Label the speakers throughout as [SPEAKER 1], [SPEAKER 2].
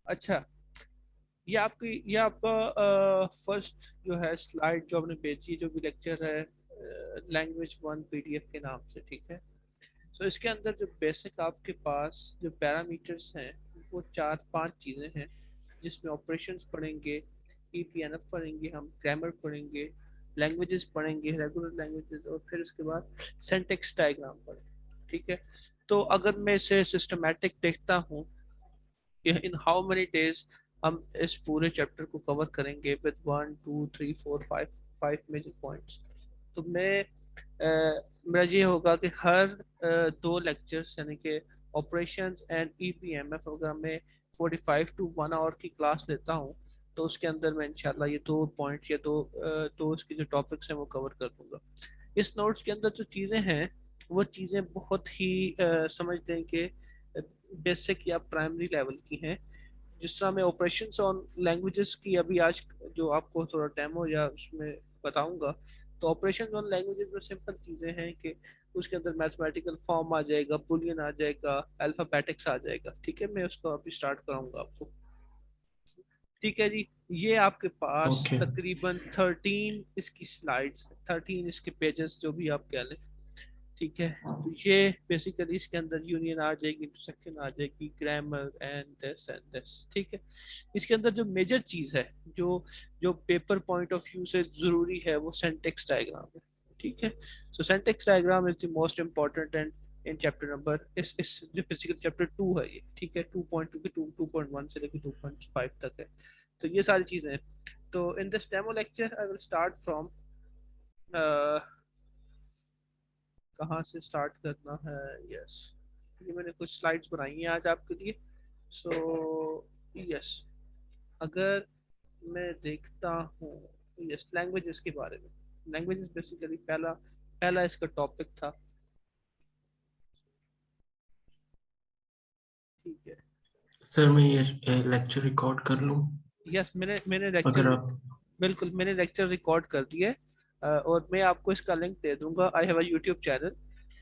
[SPEAKER 1] अच्छा, ये आपका फर्स्ट जो है स्लाइड जो आपने भेजी है, जो भी लेक्चर है लैंग्वेज वन पीडीएफ के नाम से, ठीक है। सो इसके अंदर जो बेसिक आपके पास जो पैरामीटर्स हैं वो चार पांच चीज़ें हैं, जिसमें ऑपरेशंस पढ़ेंगे, ईपीएनएफ पढ़ेंगे, हम ग्रामर पढ़ेंगे, लैंग्वेजेस पढ़ेंगे, रेगुलर लैंग्वेजेस, और फिर उसके बाद सिंटैक्स डायग्राम पढ़ेंगे, ठीक है। तो अगर मैं इसे सिस्टमैटिक देखता हूँ कि इन हाउ मेनी डेज हम इस पूरे चैप्टर को कवर करेंगे विद 1 2 3 4 5 फाइव मेजर पॉइंट्स, तो मेरा ये होगा कि हर 2 लेक्चर्स यानी कि ऑपरेशंस एंड ईपीएमएफ अगर मैं 45 to 1 आवर की क्लास लेता हूँ, तो उसके अंदर मैं इंशाल्लाह ये 2 पॉइंट या दो इसके जो टॉपिक्स हैं वो कवर कर दूंगा। इस नोट्स के अंदर जो चीज़ें हैं वो चीज़ें बहुत ही समझ दें कि बेसिक या प्राइमरी लेवल की हैं। जिस तरह मैं ऑपरेशंस ऑन लैंग्वेजेस की अभी आज जो आपको थोड़ा डेमो या उसमें बताऊंगा, तो ऑपरेशंस ऑन लैंग्वेजेस में सिंपल चीज़ें हैं कि उसके अंदर मैथमेटिकल फॉर्म आ जाएगा, बुलियन आ जाएगा, अल्फाबेटिक्स आ जाएगा, ठीक है। मैं उसको अभी स्टार्ट कराऊंगा आपको, ठीक है जी। ये आपके पास
[SPEAKER 2] ओके
[SPEAKER 1] तकरीबन 13 इसकी स्लाइड्स, 13 इसके पेजेस जो भी आप कह लें, ठीक है। तो ये बेसिकली इसके अंदर यूनियन आ जाएगी, इंटरसेक्शन आ जाएगी, ग्रामर एंड दिस, ठीक है। इसके अंदर जो मेजर चीज है, जो जो पेपर पॉइंट ऑफ व्यू से जरूरी है, वो सिंटेक्स डायग्राम है, ठीक है। So syntax diagram is the most important and in chapter number इस जो फिजिकल चैप्टर 2 है ये, ठीक है। 2.2 के 2.1 से लेकर 2.5 तक है। तो ये सारी चीजें हैं। तो in this demo lecture I will start from, कहाँ से स्टार्ट करना है, यस। ये मैंने कुछ स्लाइड्स बनाई हैं आज आपके लिए। सो यस, अगर मैं देखता हूँ, यस, लैंग्वेजेस के बारे में। लैंग्वेजेस बेसिकली पहला पहला इसका टॉपिक था, ठीक है।
[SPEAKER 2] सर, मैं ये लेक्चर रिकॉर्ड कर लूँ
[SPEAKER 1] यस, मैंने
[SPEAKER 2] अगर
[SPEAKER 1] लेक्चर,
[SPEAKER 2] आप।
[SPEAKER 1] बिल्कुल मैंने लेक्चर रिकॉर्ड कर दिया है। और मैं आपको इसका लिंक दे दूंगा। I have a YouTube channel,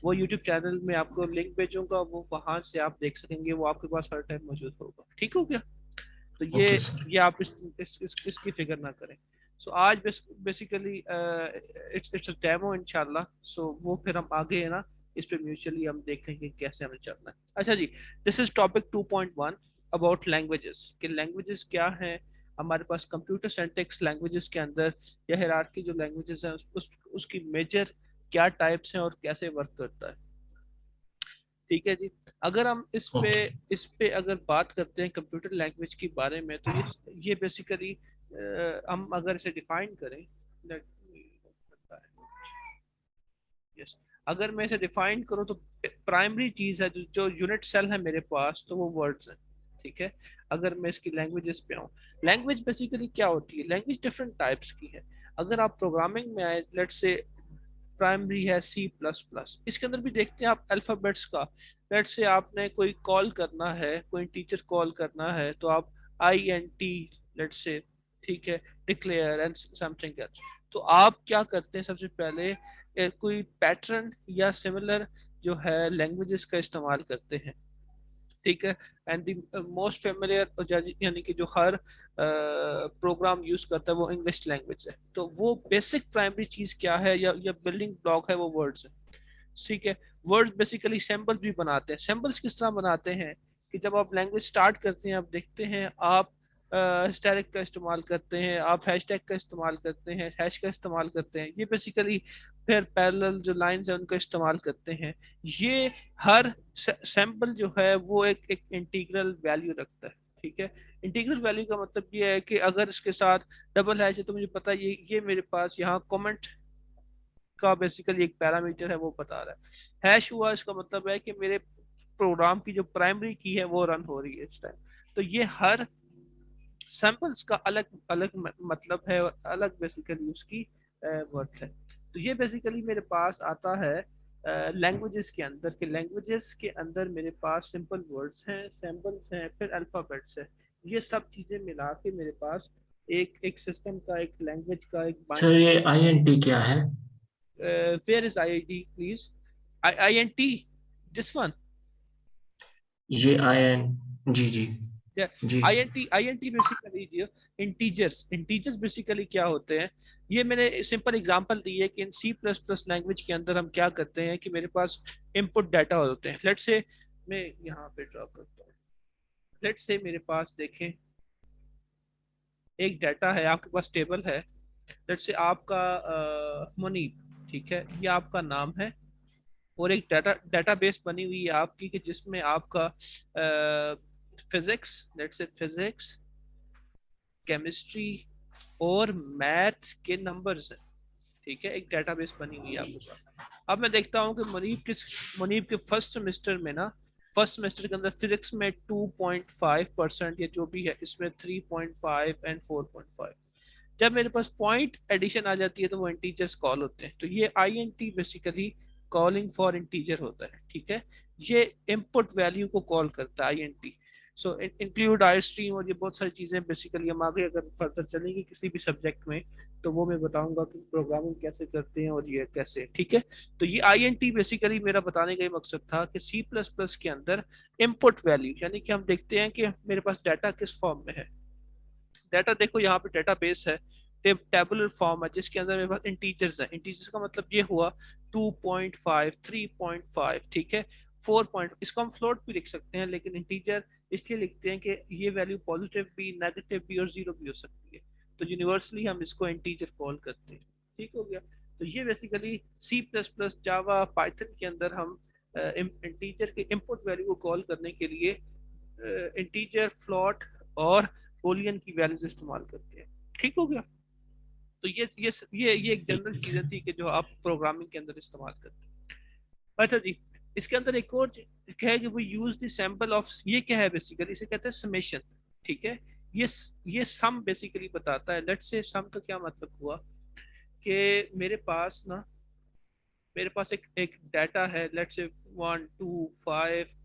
[SPEAKER 1] वो यूट्यूब चैनल में आपको लिंक भेजूंगा, वो वहां से आप देख सकेंगे, वो आपके पास हर टाइम मौजूद होगा, ठीक हो गया। तो
[SPEAKER 2] ओके सर।
[SPEAKER 1] ये आप इसकी फिक्र ना करें। सो आज बेसिकली इट्स अ डेमो इंशाल्लाह। सो वो फिर हम आगे है ना, इस पे म्यूचुअली हम देख लेंगे कैसे हमें चलना है। अच्छा जी, this is topic 2.1 about languages, कि लैंग्वेजेस क्या हैं हमारे पास कंप्यूटर सिंटैक्स लैंग्वेजेस के अंदर, या हायरार्की जो लैंग्वेजेस हैं उसकी मेजर क्या टाइप्स हैं और कैसे वर्क करता है, ठीक है जी। अगर हम
[SPEAKER 2] ओके
[SPEAKER 1] इस पे अगर बात करते हैं कंप्यूटर लैंग्वेज के बारे में, तो ये बेसिकली हम अगर इसे डिफाइन करें, यस, अगर मैं इसे डिफाइन करूँ, तो प्राइमरी चीज है जो यूनिट सेल है मेरे पास, तो वो वर्ड्स हैं, ठीक है। अगर मैं इसकी लैंग्वेजेस पे आऊँ, लैंग्वेज बेसिकली क्या होती है, लैंग्वेज डिफरेंट टाइप्स की है। अगर आप प्रोग्रामिंग में आए, लेट्स से प्राइमरी है C++, इसके अंदर भी देखते हैं आप अल्फाबेट्स का। लेट से आपने कोई कॉल करना है, कोई टीचर कॉल करना है, तो आप INT, लेट से, ठीक है, डिक्लेयर एंड समथिंग एल्स। तो आप क्या करते हैं, सबसे पहले कोई पैटर्न या सिमिलर जो है लैंग्वेजेस का इस्तेमाल करते हैं, ठीक है। एंड द मोस्ट फेमिलियर यानी कि जो हर प्रोग्राम यूज करता है वो इंग्लिश लैंग्वेज है। तो वो बेसिक प्राइमरी चीज क्या है, या बिल्डिंग ब्लॉक है, वो वर्ड्स है, ठीक है। वर्ड्स बेसिकली सिंबल्स भी बनाते हैं। सिंबल्स किस तरह बनाते हैं कि जब आप लैंग्वेज स्टार्ट करते हैं, आप देखते हैं, आप स्टैरिक का इस्तेमाल करते हैं, आप हैशटैग का इस्तेमाल करते हैं, हैश का इस्तेमाल करते हैं, ये बेसिकली फिर पैरेलल जो लाइंस हैं उनका इस्तेमाल करते हैं। ये हर सैंपल जो है वो एक इंटीग्रल वैल्यू रखता है, ठीक है। इंटीग्रल वैल्यू का मतलब ये है कि अगर इसके साथ डबल हैश है, तो मुझे पता है ये मेरे पास यहाँ कमेंट का बेसिकली एक पैरामीटर है, वो बता रहा है। हैश हुआ, इसका मतलब है कि मेरे प्रोग्राम की जो प्राइमरी की है वो रन हो रही है इस टाइम। तो ये हर सैंपल्स का अलग अलग मतलब है, और अलग बेसिकली उसकी वर्थ है। तो ये बेसिकली मेरे पास आता है लैंग्वेजेस के अंदर, के लैंग्वेजेस के अंदर मेरे पास सिंपल वर्ड्स हैं, सैम्पल्स हैं, फिर अल्फाबेट्स है। ये सब चीजें मिला के मेरे पास एक एक सिस्टम का, एक लैंग्वेज का एक
[SPEAKER 2] सर,
[SPEAKER 1] बाइनरी।
[SPEAKER 2] ये INT क्या है?
[SPEAKER 1] Where is IID please? INT, this one.
[SPEAKER 2] ये IN, जी जी। जी
[SPEAKER 1] INT basically integers integers basically क्या होते हैं, ये मैंने सिंपल एग्जांपल दी है कि इन सी प्लस प्लस लैंग्वेज के अंदर हम क्या करते हैं कि मेरे पास इनपुट डाटा होते हैं। लेट्स से मैं यहाँ पे ड्रॉ करता हूँ। लेट्स से मेरे पास देखें एक डाटा है, आपके पास टेबल है। लेट्स से आपका मुनीब, ठीक है, ये आपका नाम है। और एक डेटाबेस बनी हुई है आपकी कि जिसमें आपका physics, let's say physics, chemistry और मैथ्स के नंबर्स हैं। ठीक है, एक डेटाबेस बनी हुई है आपके पास। अब मैं देखता हूँ कि मुनीब के फर्स्ट सेमेस्टर में ना, फर्स्ट सेमेस्टर के अंदर फिजिक्स में 2.5% या जो भी है, इसमें 3.5 एंड 4.5। जब मेरे पास पॉइंट एडिशन आ जाती है तो वो इंटीजर्स कॉल होते हैं। तो ये INT basically calling for integer होता है। ठीक है, ये इनपुट वैल्यू को कॉल करता है INT. So include I stream और ये बहुत सारी चीजें बेसिकली हम आगे अगर फर्दर चलेंगे किसी भी सब्जेक्ट में तो वो मैं बताऊंगा कि प्रोग्रामिंग कैसे करते हैं और ये कैसे। ठीक है, तो ये आईएनटी बेसिकली मेरा बताने का ही मकसद था कि सी प्लस प्लस के अंदर इनपुट वैल्यू यानी कि हम देखते हैं कि मेरे पास डाटा किस फॉर्म में है। डाटा देखो यहाँ पे डाटा बेस है, टेबुलर फॉर्म है जिसके अंदर मेरे पास इंटीजर्स है। इंटीजर्स का मतलब ये हुआ 2.5, 3.5, ठीक है, 4 इसको हम फ्लोट भी लिख सकते हैं, लेकिन इंटीजर इसलिए लिखते हैं कि ये वैल्यू पॉजिटिव भी, नेगेटिव भी और जीरो भी हो सकती है। तो यूनिवर्सली हम इसको इंटीजर कॉल करते हैं। ठीक हो गया। तो ये बेसिकली सी प्लस प्लस, जावा, पाइथन के अंदर हम इंटीजर के इनपुट वैल्यू को कॉल करने के लिए इंटीजर, फ्लोट और बोलियन की वैल्यूज इस्तेमाल करते हैं। ठीक हो गया। तो ये एक जनरल
[SPEAKER 2] ठीक है।
[SPEAKER 1] चीजें थी कि जो आप प्रोग्रामिंग के अंदर इस्तेमाल करते हैं। अच्छा जी, इसके अंदर एक और क्या है कि वो यूज द सैंपल ऑफ, ये क्या है बेसिकली, इसे कहते हैं समेशन। ठीक है, ये ये सम बेसिकली बताता है। लेट्स से सम का क्या मतलब हुआ कि मेरे पास एक एक डाटा है। Let's say 1, 2, 5,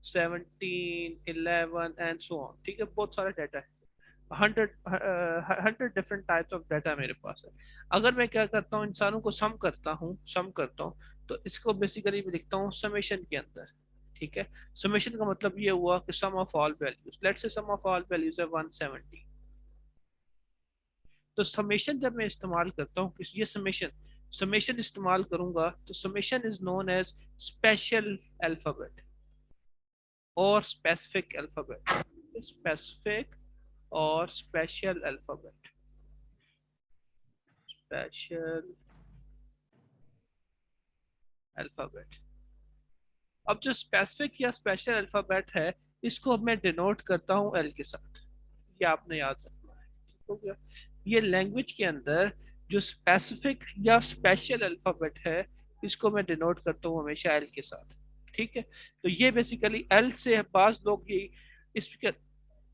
[SPEAKER 1] 17, 11 and so on. ठीक है, बहुत सारा डाटा है। 100 डिफरेंट टाइप्स ऑफ डाटा मेरे पास है। अगर मैं क्या करता हूँ, इंसानों को सम करता हूँ तो इसको बेसिकली मैं लिखता हूँ समेशन के अंदर। ठीक है, समेशन का मतलब ये हुआ कि sum of all values, let's say sum of all values है 170। तो समेशन जब मैं इस्तेमाल करता हूँ, ये समेशन समेशन इस्तेमाल करूंगा तो summation is known as special alphabet और स्पेसिफिक अल्फाबेट। स्पेसिफिक और स्पेशल अल्फाबेट, स्पेशल अल्फाबेट। अब जो स्पेसिफिक या स्पेशल अल्फाबेट है इसको अब मैं डिनोट करता हूँ एल के साथ। ये आपने याद रखना है। ठीक हो गया। ये लैंग्वेज के अंदर जो स्पेसिफिक या स्पेशल अल्फाबेट है इसको मैं डिनोट करता हूँ हमेशा एल के साथ। ठीक है, तो ये बेसिकली एल से बाज लोग ये इसके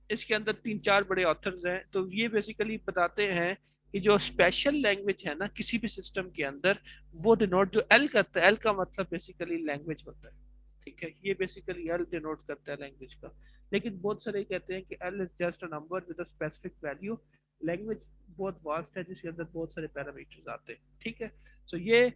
[SPEAKER 1] इसके अंदर 3-4 बड़े ऑथर्स हैं। तो ये बेसिकली बताते हैं कि जो स्पेशल लैंग्वेज है ना किसी भी सिस्टम के अंदर, वो डिनोट जो एल करता है, एल का मतलब बेसिकली लैंग्वेज होता है। ठीक है, ये बेसिकली एल डिनोट करता है लैंग्वेज का। लेकिन बहुत सारे कहते हैं कि L is just a number with a specific value. Language बहुत वास्ट है जिसके अंदर बहुत सारे पैरामीटर्स आते हैं। ठीक है, सो ये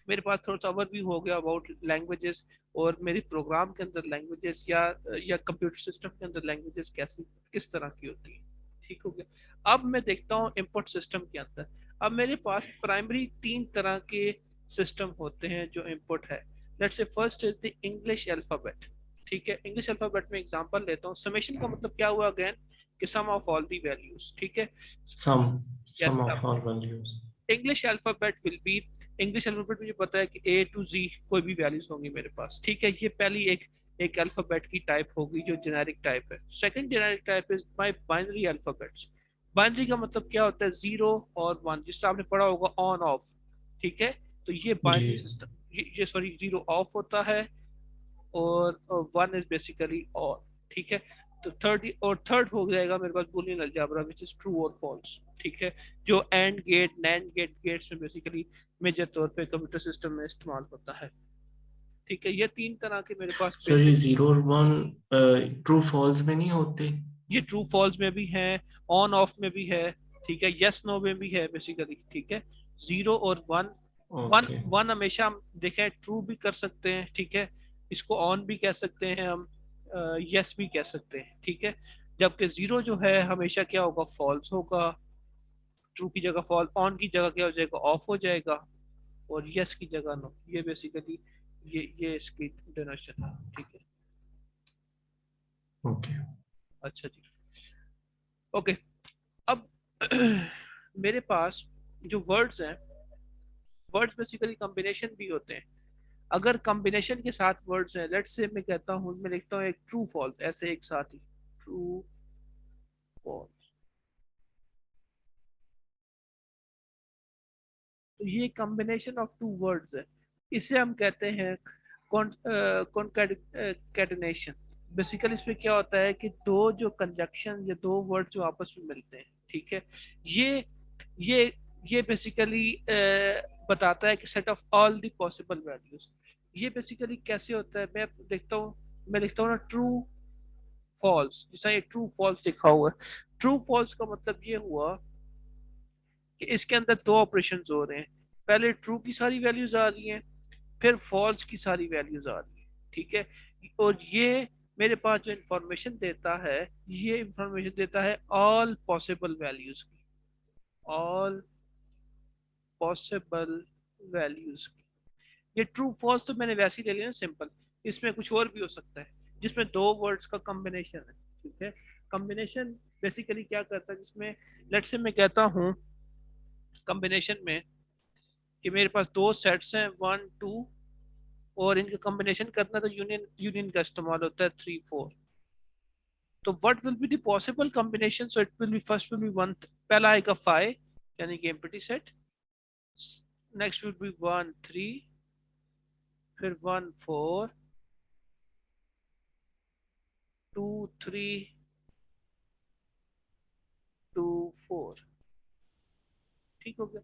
[SPEAKER 1] मेरे पास थोड़ा सा ओवरव्यू हो गया अबाउट लैंग्वेजेस और मेरी प्रोग्राम के अंदर लैंग्वेजेस या कंप्यूटर सिस्टम के अंदर लैंग्वेजेस कैसी किस तरह की होती है। ठीक हो गया। अब मैं देखता हूँ इनपुट सिस्टम के अंदर। अब मेरे पास प्राइमरी 3 तरह के सिस्टम होते हैं जो इनपुट है। Let's say first is the English alphabet. ठीक है, इंग्लिश अल्फाबेट में एग्जांपल लेता हूँ। समेशन का मतलब क्या हुआ अगेन कि sum of all the values. ठीक है,
[SPEAKER 2] sum
[SPEAKER 1] yes,
[SPEAKER 2] sum of all values.
[SPEAKER 1] English alphabet will be, English alphabet मुझे पता है कि ए टू जी कोई भी वैल्यूज होंगी मेरे पास। ठीक है, ये पहली एक एक अल्फाबेट की टाइप होगी जो जेनेरिक टाइप है। Second generic type is my binary alphabets. Binary का मतलब क्या होता है, 0 और 1, जिससे आपने पढ़ा होगा ऑन ऑफ। ठीक है, तो ये
[SPEAKER 2] जी
[SPEAKER 1] बाइनरी सिस्टम, ये सॉरी, 0 ऑफ होता है और 1 इज बेसिकली और। ठीक है, तो थर्ड हो जाएगा मेरे पास Boolean algebra which is true और फॉल्स। ठीक है, जो AND gate, NAND gate, gates में बेसिकली मेजर तौर पे कंप्यूटर सिस्टम में इस्तेमाल होता है। ठीक है, ये 3 तरह के मेरे पास
[SPEAKER 2] सर, ये
[SPEAKER 1] बेसिक,
[SPEAKER 2] 0 और 1 ट्रू फॉल्स में नहीं होते?
[SPEAKER 1] ये ट्रू फॉल्स में भी है, ऑन ऑफ में भी है। ठीक है, यस नो में भी है बेसिकली। ठीक है, 0 और 1, वन
[SPEAKER 2] ओके।
[SPEAKER 1] वन हमेशा हम देखें ट्रू भी कर सकते हैं। ठीक है, इसको ऑन भी कह सकते हैं हम, यस भी कह सकते हैं, ठीक है। जबकि जीरो जो है हमेशा क्या होगा, फॉल्स होगा। ट्रू की जगह फॉल, ऑन की जगह क्या हो जाएगा, ऑफ हो जाएगा। और यस की जगह नो। ये बेसिकली ये इसकी डेफिनेशन है, ठीक है।
[SPEAKER 2] ओके।
[SPEAKER 1] अच्छा जी। ओके। अब मेरे पास जो वर्ड्स हैं, वर्ड्स बेसिकली कॉम्बिनेशन भी होते हैं। अगर कॉम्बिनेशन के साथ वर्ड्स हैं, लेट्स से मैं कहता हूँ, मैं लिखता हूँ एक ट्रू फॉल्स ऐसे एक साथ ही, ट्रू फॉल्स। तो ये कॉम्बिनेशन ऑफ टू वर्ड्स है, इसे हम कहते हैं कॉन्कैटिनेशन। बेसिकली इसमें क्या होता है कि दो जो कंजक्शन या दो वर्ड जो आपस में मिलते हैं, ठीक है। ये ये ये बेसिकली बताता है कि set of all the possible values. ये बेसिकली कैसे होता है, मैं लिखता हूँ ना ट्रू फॉल्स, जैसा ये ट्रू फॉल्स लिखा हुआ है। ट्रू फॉल्स का मतलब ये हुआ कि इसके अंदर दो ऑपरेशन हो रहे हैं। पहले ट्रू की सारी वैल्यूज आ रही हैं, फिर फॉल्स की सारी वैल्यूज आ रही है, ठीक है। और ये मेरे पास जो इंफॉर्मेशन देता है, ये इंफॉर्मेशन देता है ऑल पॉसिबल वैल्यूज की, ऑल पॉसिबल वैल्यूज की। ये ट्रू फॉल्स तो मैंने वैसे ही ले लिया सिंपल। इसमें कुछ और भी हो सकता है, जिसमें दो वर्ड्स का कॉम्बिनेशन है, ठीक है। कॉम्बिनेशन बेसिकली क्या करता है, जिसमें लेट्स से मैं कहता हूँ कॉम्बिनेशन में कि मेरे पास दो सेट्स हैं, 1 2, और इनका कॉम्बिनेशन करना तो यूनियन यूनियन का इस्तेमाल होता है 3 4। तो what will be the possible combination, so it will be first will be one, पहला आएगा 5 यानी कि empty set. Next will be 1 3, फिर 1 4, 2 3, 2 4। ठीक हो गया।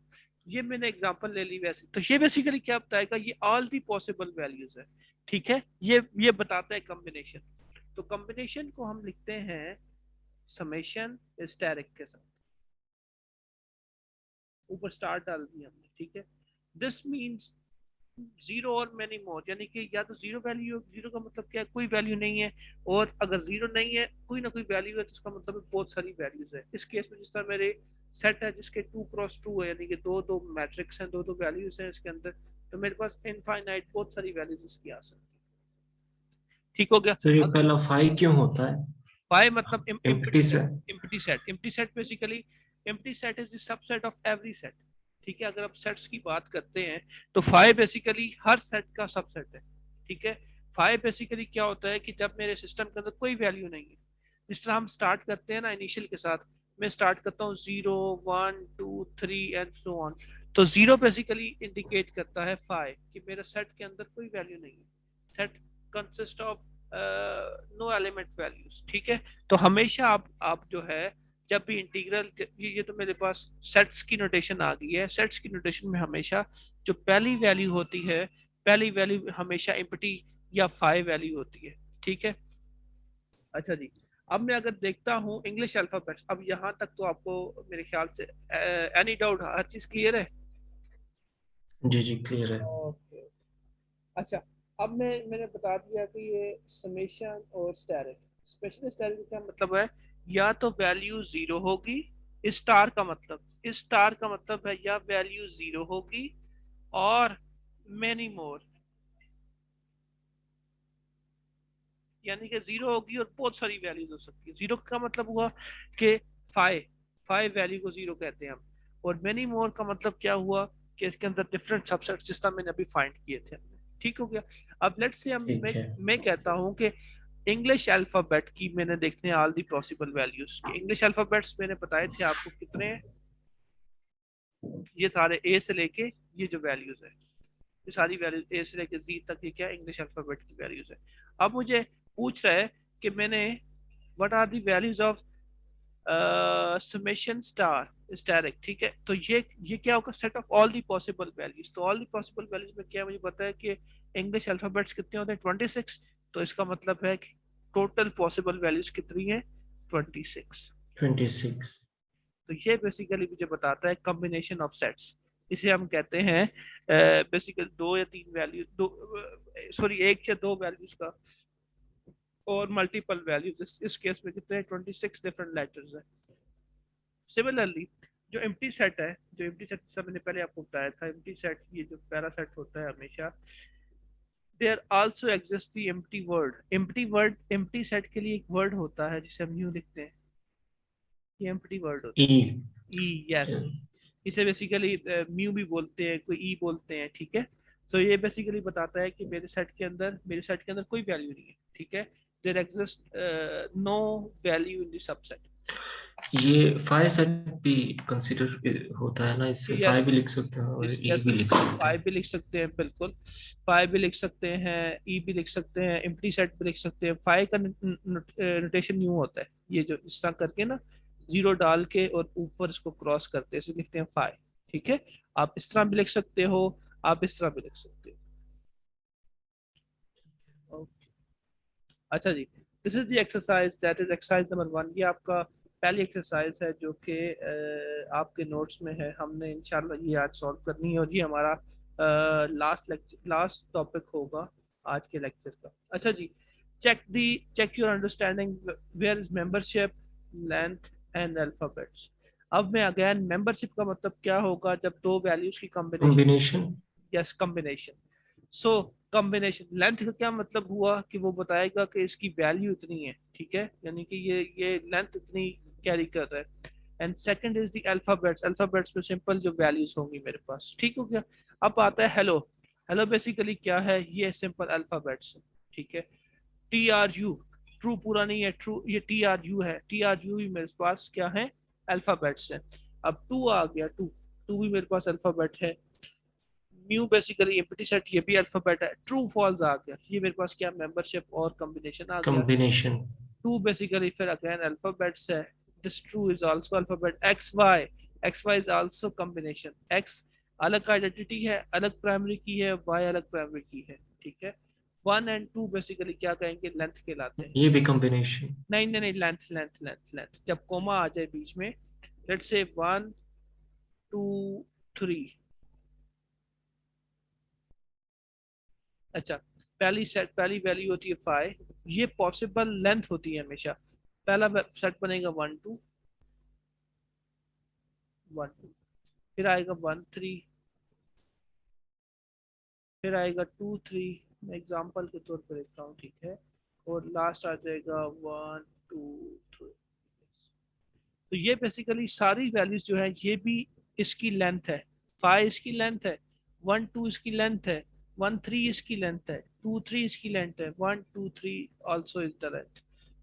[SPEAKER 1] ये मैंने एग्जांपल ले ली वैसे, तो ये बेसिकली क्या बताएगा, ये ऑल दी पॉसिबल वैल्यूज है, ठीक है। ये बताता है कॉम्बिनेशन। तो कॉम्बिनेशन को हम लिखते हैं समेशन स्टेरिक के साथ, ऊपर स्टार डाल दिया हमने, ठीक है। दिस मीन्स जीरो और मेनी मोर, यानी कि या तो जीरो वैल्यू, जीरो का मतलब क्या है, कोई वैल्यू नहीं है। और अगर जीरो नहीं है, कोई ना कोई वैल्यू है, तो इसका मतलब बहुत सारी वैल्यूज है। इस केस में जिस तरह मेरे सेट है जिसके 2 क्रॉस 2 है, यानी कि दो दो मैट्रिक्स हैं, दो दो वैल्यूज हैं इसके अंदर, तो मेरे पास इनफाइनाइट बहुत सारी वैल्यूज इसकी आ सकती है। ठीक हो गया।
[SPEAKER 2] सर ये पहला फाइव क्यों होता है?
[SPEAKER 1] फाई मतलब
[SPEAKER 2] एम्प्टी
[SPEAKER 1] एम्प्टी
[SPEAKER 2] से।
[SPEAKER 1] Set. Empty set basically, empty set is the subset of every set, ठीक है। अगर आप सेट्स की बात करते हैं तो फाइव बेसिकली हर सेट का सबसेट है, ठीक है। फाइव बेसिकली क्या होता है कि जब मेरे सिस्टम के अंदर कोई वैल्यू नहीं है, जिस तरह हम स्टार्ट करते हैं ना इनिशियल के साथ, मैं स्टार्ट करता हूँ 0 1 2 3 एंड सो ऑन। तो जीरो बेसिकली इंडिकेट करता है फाइव कि मेरे सेट के अंदर कोई वैल्यू नहीं है, set consist of no element values, ठीक है। तो हमेशा आप जो है, जब भी इंटीग्रल, ये तो मेरे पास सेट्स की नोटेशन आ गई है। सेट्स की नोटेशन में हमेशा जो पहली वैल्यू होती है, पहली वैल्यू हमेशा एम्प्टी या फाइव वैल्यू होती है, ठीक है। अच्छा जी। अब मैं अगर देखता हूँ इंग्लिश अल्फाबेट्स, अब यहाँ तक तो आपको मेरे ख्याल से एनी डाउट, हर चीज क्लियर है।
[SPEAKER 2] जी जी क्लियर है।
[SPEAKER 1] ओके। अच्छा। अब मैंने बता दिया कि ये समेशन और स्टेरिक। स्पेशल स्टेरिक का क्या मतलब है, या तो वैल्यू जीरो होगी, स्टार का मतलब है या वैल्यू जीरो होगी और मेनी मोर, यानी कि जीरो होगी और बहुत सारी वैल्यूज हो सकती है। जीरो का मतलब हुआ कि फाइव, फाइव वैल्यू को जीरो कहते हैं हम। और मेनी मोर का मतलब क्या हुआ कि इसके अंदर डिफरेंट सबसेट्स, जिस तरह मैंने अभी फाइंड किए थे। ठीक हो गया। अब लेट्स से हम
[SPEAKER 2] ठीक है।
[SPEAKER 1] मैं कहता हूँ कि इंग्लिश अल्फाबेट की मैंने देखने ऑल दी पॉसिबल वैल्यूज कि इंग्लिश अल्फाबेट्स मैंने बताए थे आपको कितने हैं। ये सारे ए से लेके ये जो वैल्यूज है, ये सारी वैल्यूज ए से लेके जी तक, ये क्या इंग्लिश अल्फाबेट की वैल्यूज है। अब मुझे पूछ रहा है कि मैंने what are the values of summation star asterisk, ठीक है। तो ये क्या होगा, set of all the possible values. तो ऑल दी पॉसिबल वैल्यूज में क्या मुझे पता है कि इंग्लिश अल्फाबेट्स कितने होते हैं, 26। तो इसका मतलब है कि टोटल पॉसिबल वैल्यूज कितनी है, 26।
[SPEAKER 2] 26।
[SPEAKER 1] तो ये बेसिकली मुझे बताता है कॉम्बिनेशन ऑफ सेट्स। इसे हम कहते हैं बेसिकली दो या तीन वैल्यू, दो सॉरी एक या दो वैल्यूज का और मल्टीपल वैल्यूज, इस केस में कितने 26 डिफरेंट लेटर्स है। सिमिलरली जो एम्प्टी सेट है, जो एम्प्टी सेट जैसा मैंने पहले आपको बताया था, एम्प्टी सेट ये जो पैरा सेट होता है हमेशा, there also exist the empty word. Empty word, empty set के लिए एक वर्ड होता है जिसे हम यूं लिखते हैं, ये एम्प्टी वर्ड होता
[SPEAKER 2] ई।
[SPEAKER 1] है ई, यस। इसे बेसिकली म्यू भी बोलते हैं, कोई ई बोलते हैं, ठीक है। सो ये बेसिकली बताता है कि मेरे सेट के अंदर कोई वैल्यू नहीं है, ठीक है। There exist no value in the subset.
[SPEAKER 2] ये फाइव सेट भी कंसिडर होता है ना, इससे फाइव
[SPEAKER 1] यस
[SPEAKER 2] भी लिख सकते हैं और
[SPEAKER 1] यस
[SPEAKER 2] ई
[SPEAKER 1] यस,
[SPEAKER 2] भी लिख सकते
[SPEAKER 1] फाइव
[SPEAKER 2] हैं।
[SPEAKER 1] भी लिख सकते हैं, बिल्कुल। फाइव भी लिख सकते हैं, ई भी लिख सकते हैं, एम्प्टी सेट भी लिख सकते हैं। फाइव का नोटेशन यूं होता है, ये जो इस तरह करके ना, जीरो डाल के और ऊपर इसको क्रॉस करते हैं, इसे लिखते हैं फाइव, ठीक है। आप इस तरह भी लिख सकते हो, आप इस तरह भी लिख सकते हो। अच्छा जी, this is the exercise, that is exercise number 1। ये आपका पहली एक्सरसाइज है जो कि आपके नोट्स में है। हमने इंशाल्लाह ये आज सॉल्व करनी है, और ये हमारा लास्ट टॉपिक होगा आज के लेक्चर का। अच्छा जी, check your understanding, where is membership, length and alphabets. अब मैं अगेन, मेंबरशिप का मतलब क्या होगा, जब दो वैल्यूज की combination.
[SPEAKER 2] Combination.
[SPEAKER 1] Yes, combination. So combination, length का क्या मतलब हुआ कि वो बताएगा कि इसकी वैल्यू इतनी है, ठीक है, यानी कि ये लेंथ इतनी कैरी कर रहा है। And second is the alphabets. Alphabets में सिंपल जो वैल्यूज होंगी मेरे पास, ठीक हो गया। अब आता है हेलो। हेलो बेसिकली क्या है, ये सिंपल अल्फाबेट्स है, ठीक है। टी आर यू, ट्रू पूरा नहीं है, ट्रू ये टी आर यू है, टी आर यू भी मेरे पास क्या है, अल्फाबेट्स है। अब टू आ गया, टू, टू भी मेरे पास अल्फाबेट है। न्यू बेसिकली एम्प्टी सेट, ये भी अल्फाबेट है। ट्रू फॉल्स आ गया, ये मेरे पास क्या, मेंबरशिप और कॉम्बिनेशन आ गया।
[SPEAKER 2] कॉम्बिनेशन।
[SPEAKER 1] टू बेसिकली फिर अगेन अल्फाबेट्स है। This true is also alphabet. X Y is also combination. X अलग आइडेंटिटी है, अलग प्राइमरी की है, वाई अलग प्राइमरी की है, ठीक है। वन एंड टू बेसिकली क्या कहेंगे, लेंथ कहलाते हैं।
[SPEAKER 2] ये भी कॉम्बिनेशन।
[SPEAKER 1] नहीं नहीं नहीं, लेंथ लेंथ लेंथ लेंथ, जब कोमा आ जाए बीच में, let's say one two three. अच्छा, पहली वैल्यू होती है फाइव, ये पॉसिबल लेंथ होती है हमेशा। पहला सेट बनेगा वन टू, वन टू, फिर आएगा वन थ्री, फिर आएगा टू थ्री, मैं एग्जांपल के तौर पर लिखता हूँ, ठीक है। और लास्ट आ जाएगा वन टू थ्री। तो ये बेसिकली सारी वैल्यूज जो है, ये भी इसकी लेंथ है। फाइव इसकी लेंथ है, वन टू इसकी लेंथ है, वन थ्री इसकी लेंथ है, टू थ्री इसकी लेंथ है, one two three also is the length.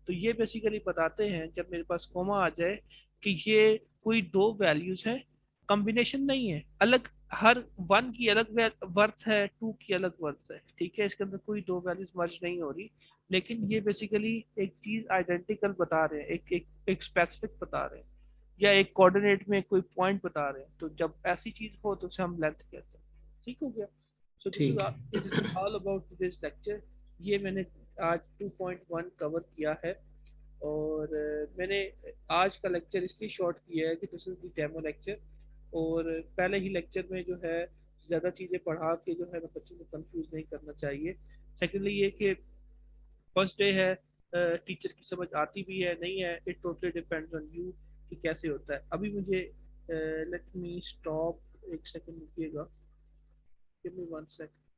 [SPEAKER 1] तो ये बेसिकली बताते हैं जब मेरे पास कोमा आ जाए कि ये कोई दो वैल्यूज है, कॉम्बिनेशन नहीं है, अलग। हर वन की अलग वर्थ है, टू की अलग वर्थ है, ठीक है। इसके अंदर कोई दो वैल्यूज मर्ज नहीं हो रही, लेकिन ये बेसिकली एक चीज आइडेंटिकल बता रहे हैं, एक स्पेसिफिक बता रहे हैं, या एक कोऑर्डिनेट में कोई पॉइंट बता रहे हैं। तो जब ऐसी चीज हो तो उसे हम लेंथ कहते हैं, ठीक हो गया। सो
[SPEAKER 2] ठीक है।
[SPEAKER 1] This is all about this lecture. ये मैंने आज 2.1 कवर किया है। और मैंने आज का लेक्चर इसलिए शॉर्ट किया है कि this is the demo lecture. और पहले ही लेक्चर में जो है ज़्यादा चीज़ें पढ़ा के जो है बच्चों को कंफ्यूज नहीं करना चाहिए। सेकेंडली ये कि फर्स्ट डे है, टीचर की समझ आती भी है नहीं है, it totally depends on you कि कैसे होता है। अभी मुझे लेट मी स्टॉप, एक सेकंड रुकिएगा, गिव मी वन सेकंड।